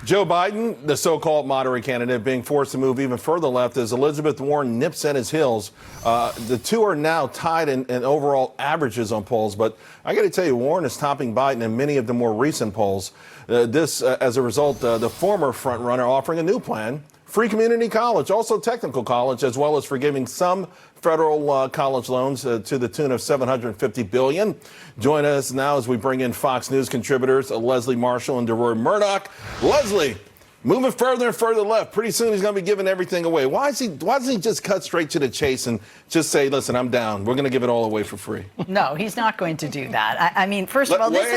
Joe Biden, the so-called moderate candidate, being forced to move even further left as Elizabeth Warren nips at his heels. The two are now tied in overall averages on polls. But I got to tell you, Warren is topping Biden in many of the more recent polls. As a result, the former frontrunner offering a new plan. Free community college, also technical college, as well as forgiving some federal college loans to the tune of $750 billion. Join us now as we bring in Fox News contributors Leslie Marshall and Deroy Murdock. Leslie, moving further and further left. Pretty soon he's going to be giving everything away. Why doesn't he just cut straight to the chase and just say, listen, I'm down. We're going to give it all away for free? No, he's not going to do that. I mean, first of all, this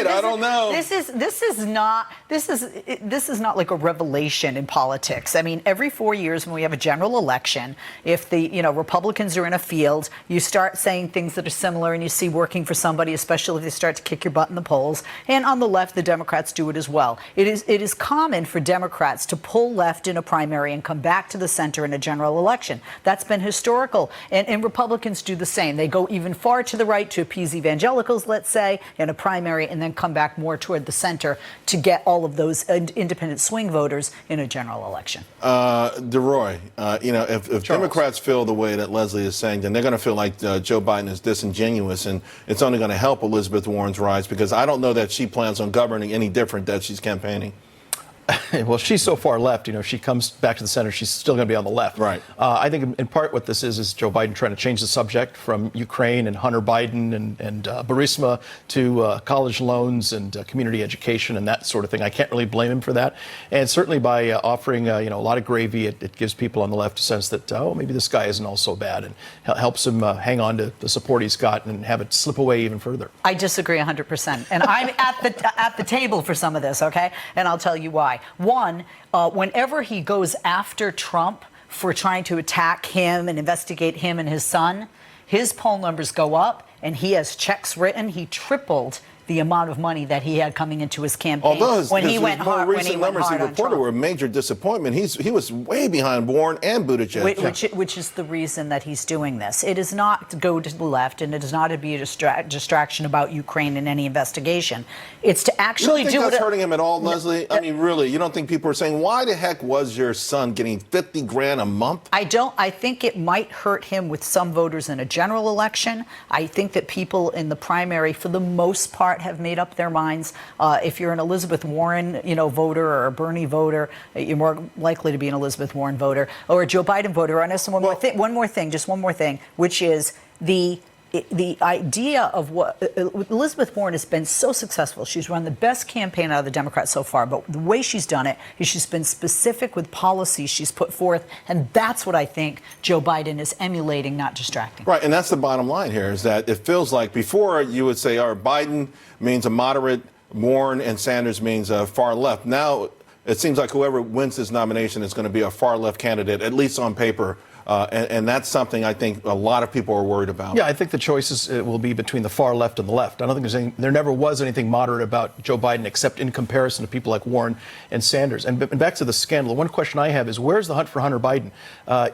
is not like a revelation in politics. I mean, every 4 years when we have a general election, if the Republicans are in a field, you start saying things that are similar and you see working for somebody, especially if they start to kick your butt in the polls. And on the left, the Democrats do it as well. It is common for Democrats to pull left in a primary and come back to the center in a general election. That's been historical. And Republicans do the same. They go even far to the right to appease evangelicals, let's say, in a primary, and then come back more toward the center to get all of those independent swing voters in a general election. Deroy, if Democrats feel the way that Leslie is saying, then they're going to feel like Joe Biden is disingenuous, and it's only going to help Elizabeth Warren's rise, because I don't know that she plans on governing any different that she's campaigning. Well, she's so far left, she comes back to the center, she's still going to be on the left. Right. I think in part what this is Joe Biden trying to change the subject from Ukraine and Hunter Biden and Burisma to college loans and community education and that sort of thing. I can't really blame him for that. And certainly by offering, a lot of gravy, it gives people on the left a sense that, maybe this guy isn't all so bad, and helps him hang on to the support he's got and have it slip away even further. I disagree 100%. And I'm at the table for some of this, okay? And I'll tell you why. One, whenever he goes after Trump for trying to attack him and investigate him and his son, his poll numbers go up, and he has checks written. He tripled the amount of money that he had coming into his campaign when he went hard. Recent numbers he reported were a major disappointment. He was way behind Warren and Buttigieg. Which is the reason that he's doing this. It is not to go to the left, and it is not to be a distraction about Ukraine in any investigation. It's to actually do it. You don't think that's hurting him at all, Leslie? I mean, really, you don't think people are saying, why the heck was your son getting $50,000 a month? I don't. I think it might hurt him with some voters in a general election. I think that people in the primary, for the most part, have made up their minds. If you're an Elizabeth Warren, voter, or a Bernie voter, you're more likely to be an Elizabeth Warren voter or a Joe Biden voter. And one more thing, which is the idea of what Elizabeth Warren has been so successful. She's run the best campaign out of the Democrats so far, but the way she's done it is she's been specific with policies she's put forth, and that's what I think Joe Biden is emulating, not distracting. Right, and that's the bottom line here, is that it feels like before you would say, Biden means a moderate, Warren and Sanders means a far left. Now it seems like whoever wins this nomination is going to be a far left candidate, at least on paper. And that's something I think a lot of people are worried about. Yeah, I think the choices will be between the far left and the left. I don't think there never was anything moderate about Joe Biden except in comparison to people like Warren and Sanders. And back to the scandal, one question I have is, where's the hunt for Hunter Biden?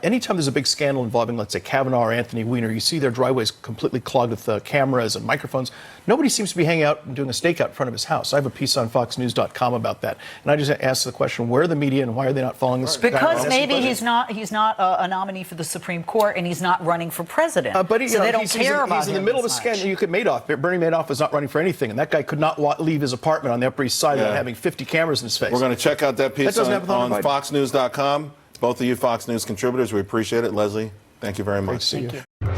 Anytime there's a big scandal involving, let's say, Kavanaugh or Anthony Weiner, you see their driveways completely clogged with cameras and microphones. Nobody seems to be hanging out and doing a stakeout in front of his house. I have a piece on FoxNews.com about that. And I just asked the question, where are the media and why are they not following this? Because maybe he's not a nominee for the Supreme Court, and he's not running for president. But so they don't care about him. He's in the middle of a scandal. You could Madoff. Bernie Madoff is not running for anything, and that guy could not leave his apartment on the Upper East Side without having 50 cameras in his face. We're going to check out that piece on FoxNews.com. Both of you Fox News contributors, we appreciate it. Leslie, thank you very much. Great to see you.